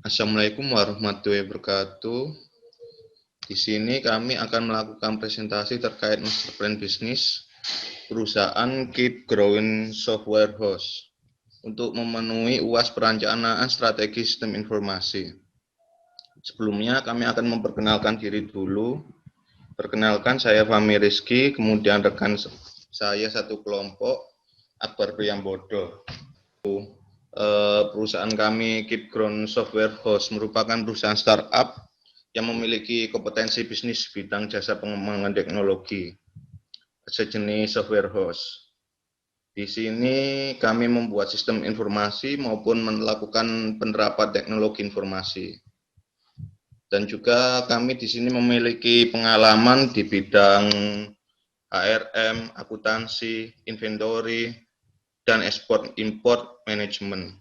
Assalamualaikum warahmatullahi wabarakatuh. Di sini kami akan melakukan presentasi terkait master plan bisnis perusahaan Keep Growing Software House untuk memenuhi UAS perencanaan strategi sistem informasi. Sebelumnya kami akan memperkenalkan diri dulu. Perkenalkan, saya Fahmi Rizky, kemudian rekan saya satu kelompok, Akbar Priyambodo. Perusahaan kami Keep Growing Software House merupakan perusahaan startup yang memiliki kompetensi bisnis bidang jasa pengembangan teknologi sejenis software house. Di sini kami membuat sistem informasi maupun melakukan penerapan teknologi informasi. Dan juga kami di sini memiliki pengalaman di bidang HRM, akuntansi, inventory, dan ekspor-import manajemen.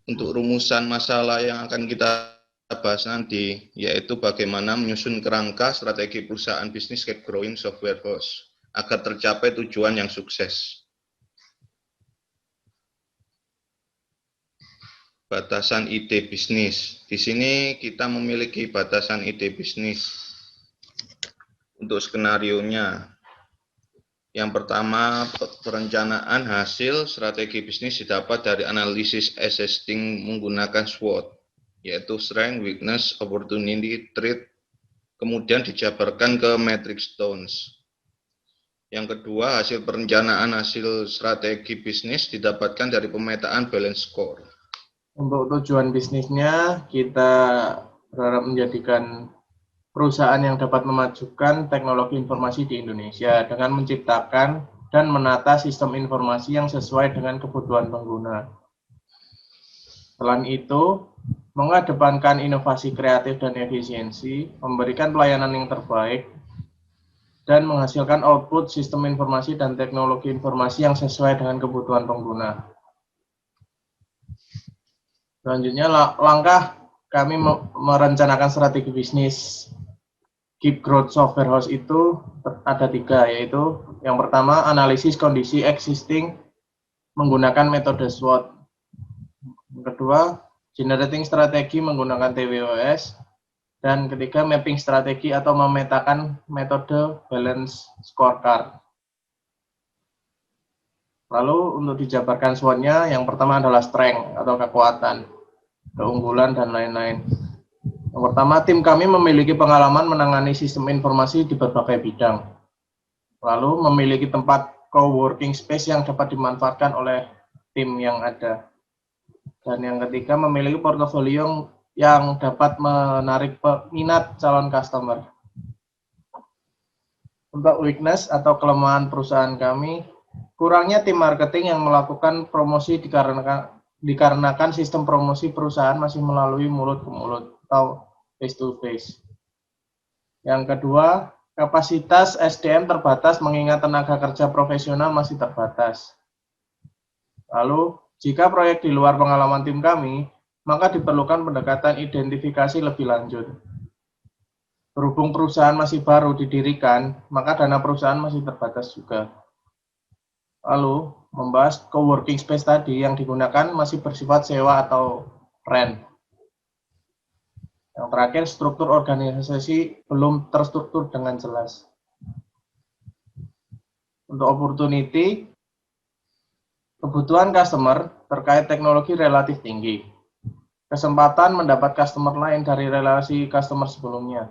Untuk rumusan masalah yang akan kita bahas nanti, yaitu bagaimana menyusun kerangka strategi perusahaan bisnis Keep Growing Software House agar tercapai tujuan yang sukses. Batasan ide bisnis. Di sini kita memiliki batasan ide bisnis. Untuk skenarionya, yang pertama, perencanaan hasil strategi bisnis didapat dari analisis existing menggunakan SWOT, yaitu Strength, Weakness, Opportunity, Threat, kemudian dijabarkan ke matrix stones. Yang kedua, hasil perencanaan hasil strategi bisnis didapatkan dari pemetaan balance score. Untuk tujuan bisnisnya, kita berharap menjadikan perusahaan yang dapat memajukan teknologi informasi di Indonesia dengan menciptakan dan menata sistem informasi yang sesuai dengan kebutuhan pengguna. Selain itu, mengedepankan inovasi kreatif dan efisiensi, memberikan pelayanan yang terbaik, dan menghasilkan output sistem informasi dan teknologi informasi yang sesuai dengan kebutuhan pengguna. Selanjutnya, langkah kami merencanakan strategi bisnis Keep Growth Software House itu ada 3, yaitu yang pertama, analisis kondisi existing menggunakan metode SWOT. Yang kedua, generating strategi menggunakan TWOS. Dan ketiga, mapping strategi atau memetakan metode balance scorecard. Lalu untuk dijabarkan SWOT-nya, yang pertama adalah strength atau kekuatan, keunggulan, dan lain-lain. Yang pertama, tim kami memiliki pengalaman menangani sistem informasi di berbagai bidang. Lalu memiliki tempat co-working space yang dapat dimanfaatkan oleh tim yang ada. Dan yang ketiga, memiliki portofolio yang dapat menarik minat calon customer. Untuk weakness atau kelemahan perusahaan kami, kurangnya tim marketing yang melakukan promosi dikarenakan sistem promosi perusahaan masih melalui mulut ke mulut atau face to face. Yang kedua, kapasitas SDM terbatas mengingat tenaga kerja profesional masih terbatas. Lalu, jika proyek di luar pengalaman tim kami, maka diperlukan pendekatan identifikasi lebih lanjut. Berhubung perusahaan masih baru didirikan, maka dana perusahaan masih terbatas juga. Lalu, membahas co-working space tadi yang digunakan masih bersifat sewa atau rent. Yang terakhir, struktur organisasi belum terstruktur dengan jelas. Untuk opportunity, kebutuhan customer terkait teknologi relatif tinggi. Kesempatan mendapat customer lain dari relasi customer sebelumnya.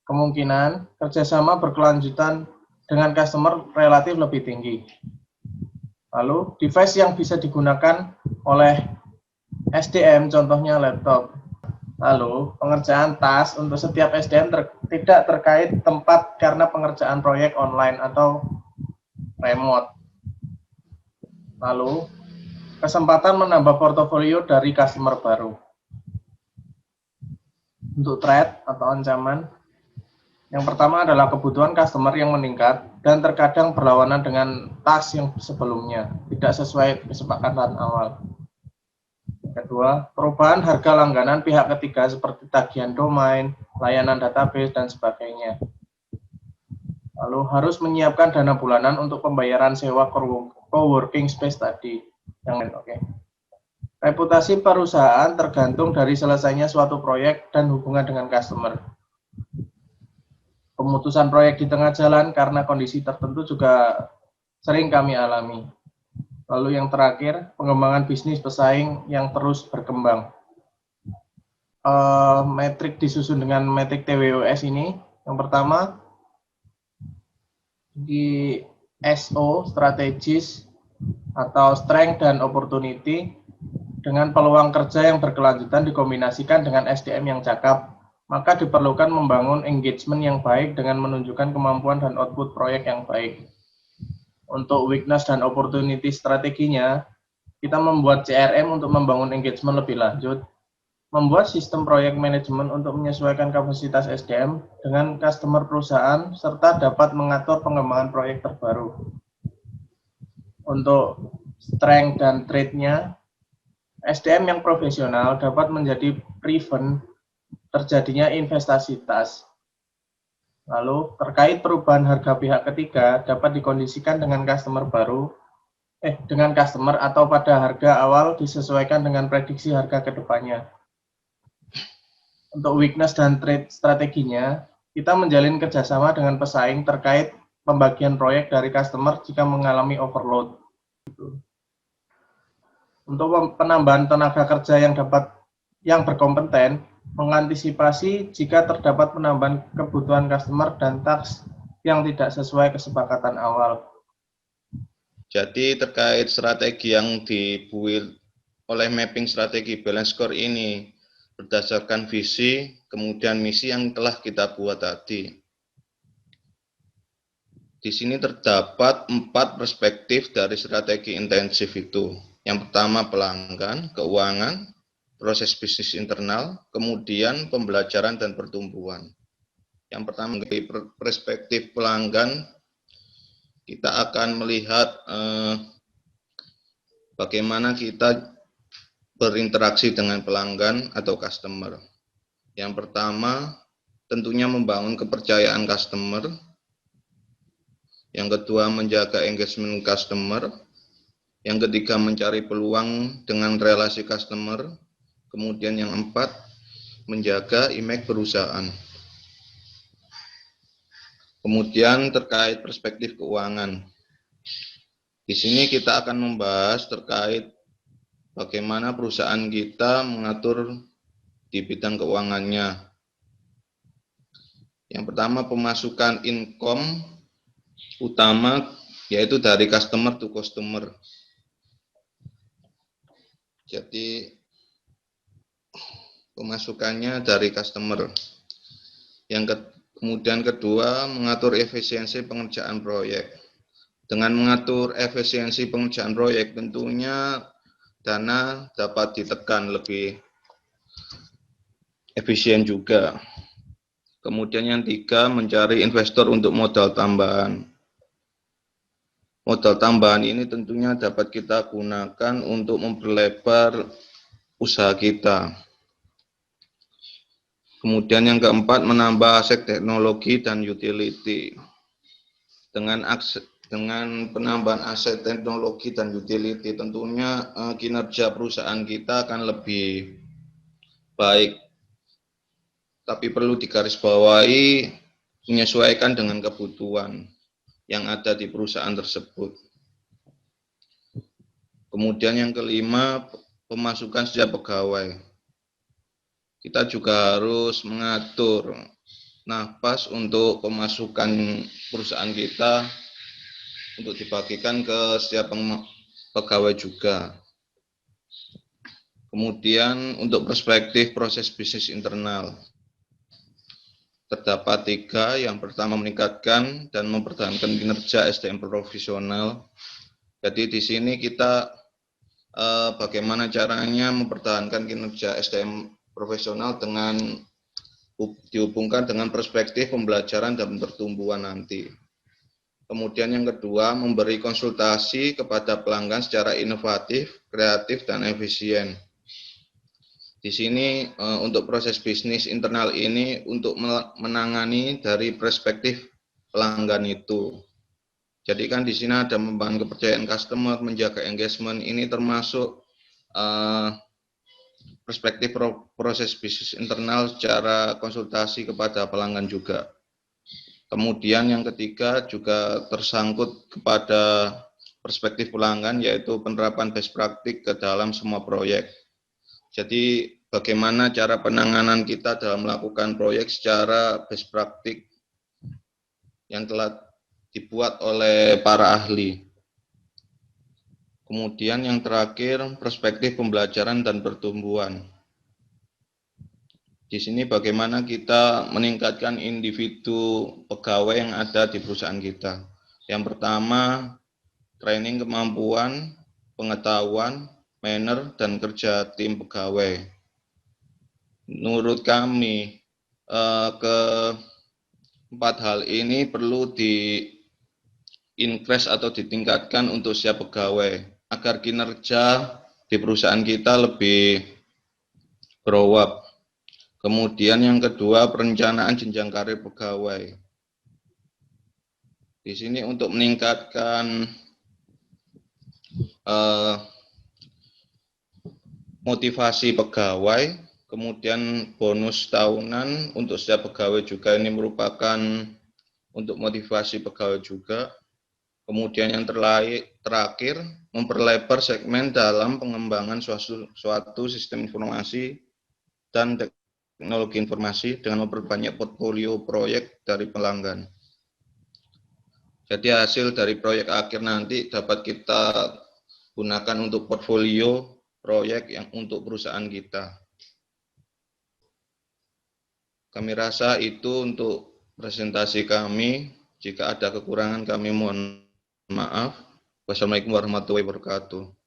Kemungkinan kerjasama berkelanjutan dengan customer relatif lebih tinggi. Lalu, device yang bisa digunakan oleh SDM, contohnya laptop. Lalu, pengerjaan task untuk setiap SDM tidak terkait tempat karena pengerjaan proyek online atau remote. Lalu, kesempatan menambah portofolio dari customer baru. Untuk threat atau ancaman, yang pertama adalah kebutuhan customer yang meningkat dan terkadang berlawanan dengan task yang sebelumnya, tidak sesuai kesepakatan awal. Yang kedua, perubahan harga langganan pihak ketiga seperti tagihan domain, layanan database, dan sebagainya. Lalu harus menyiapkan dana bulanan untuk pembayaran sewa co-working space tadi. Oke. Reputasi perusahaan tergantung dari selesainya suatu proyek dan hubungan dengan customer. Pemutusan proyek di tengah jalan karena kondisi tertentu juga sering kami alami. Lalu yang terakhir, pengembangan bisnis pesaing yang terus berkembang. Metrik disusun dengan metrik TWOS ini. Yang pertama, di SO, strategis, atau strength dan opportunity, dengan peluang kerja yang berkelanjutan dikombinasikan dengan SDM yang cakap, maka diperlukan membangun engagement yang baik dengan menunjukkan kemampuan dan output proyek yang baik. Untuk weakness dan opportunity strateginya, kita membuat CRM untuk membangun engagement lebih lanjut, membuat sistem proyek manajemen untuk menyesuaikan kapasitas SDM dengan customer perusahaan, serta dapat mengatur pengembangan proyek terbaru. Untuk strength dan trait-nya, SDM yang profesional dapat menjadi prevent terjadinya investasi tas. Lalu, terkait perubahan harga pihak ketiga dapat dikondisikan dengan customer atau pada harga awal disesuaikan dengan prediksi harga ke depannya. Untuk weakness dan trait strateginya, kita menjalin kerjasama dengan pesaing terkait pembagian proyek dari customer jika mengalami overload. Untuk penambahan tenaga kerja yang berkompeten, mengantisipasi jika terdapat penambahan kebutuhan customer dan task yang tidak sesuai kesepakatan awal. Jadi terkait strategi yang dibuat oleh mapping strategi balance score ini berdasarkan visi, kemudian misi yang telah kita buat tadi. Di sini terdapat 4 perspektif dari strategi intensif itu. Yang pertama pelanggan, keuangan, proses bisnis internal, kemudian pembelajaran dan pertumbuhan. Yang pertama dari perspektif pelanggan, kita akan melihat bagaimana kita berinteraksi dengan pelanggan atau customer. Yang pertama, tentunya membangun kepercayaan customer. Yang kedua, menjaga engagement customer. Yang ketiga, mencari peluang dengan relasi customer. Kemudian yang empat, menjaga image perusahaan. Kemudian terkait perspektif keuangan. Di sini kita akan membahas terkait bagaimana perusahaan kita mengatur di bidang keuangannya. Yang pertama, pemasukan income utama yaitu dari customer to customer. Jadi pemasukannya dari customer. Kemudian kedua, mengatur efisiensi pengerjaan proyek. Dengan mengatur efisiensi pengerjaan proyek, tentunya dana dapat ditekan lebih efisien juga. Kemudian yang tiga, mencari investor untuk modal tambahan. Modal tambahan ini tentunya dapat kita gunakan untuk memperlebar usaha kita. Kemudian yang keempat, menambah aset teknologi dan utility. Dengan penambahan aset teknologi dan utility, tentunya kinerja perusahaan kita akan lebih baik. Tapi perlu digarisbawahi, menyesuaikan dengan kebutuhan yang ada di perusahaan tersebut. Kemudian yang kelima, pemasukan setiap pegawai. Kita juga harus mengatur nafas untuk pemasukan perusahaan kita untuk dibagikan ke setiap pegawai juga. Kemudian untuk perspektif proses bisnis internal, terdapat 3. Yang pertama, meningkatkan dan mempertahankan kinerja SDM profesional. Jadi di sini kita bagaimana caranya mempertahankan kinerja SDM profesional dengan dihubungkan dengan perspektif pembelajaran dan pertumbuhan nanti. Kemudian yang kedua, memberi konsultasi kepada pelanggan secara inovatif, kreatif, dan efisien. Di sini untuk proses bisnis internal ini untuk menangani dari perspektif pelanggan itu. Jadi kan di sini ada membangun kepercayaan customer, menjaga engagement, ini termasuk perspektif proses bisnis internal secara konsultasi kepada pelanggan juga. Kemudian yang ketiga juga tersangkut kepada perspektif pelanggan, yaitu penerapan best practice ke dalam semua proyek. Jadi bagaimana cara penanganan kita dalam melakukan proyek secara best practice yang telah dibuat oleh para ahli. Kemudian yang terakhir, perspektif pembelajaran dan pertumbuhan. Di sini bagaimana kita meningkatkan individu pegawai yang ada di perusahaan kita. Yang pertama, training kemampuan, pengetahuan, manner, dan kerja tim pegawai. Menurut kami, keempat hal ini perlu di-increase atau ditingkatkan untuk setiap pegawai, agar kinerja di perusahaan kita lebih grow up. Kemudian yang kedua, perencanaan jenjang karir pegawai. Di sini untuk meningkatkan motivasi pegawai, kemudian bonus tahunan untuk setiap pegawai juga ini merupakan untuk motivasi pegawai juga. Kemudian yang terakhir, memperlebar segmen dalam pengembangan suatu sistem informasi dan teknologi informasi dengan memperbanyak portfolio proyek dari pelanggan. Jadi hasil dari proyek akhir nanti dapat kita gunakan untuk portfolio proyek yang untuk perusahaan kita. Kami rasa itu untuk presentasi kami. Jika ada kekurangan kami mohon maaf. Wassalamualaikum warahmatullahi wabarakatuh.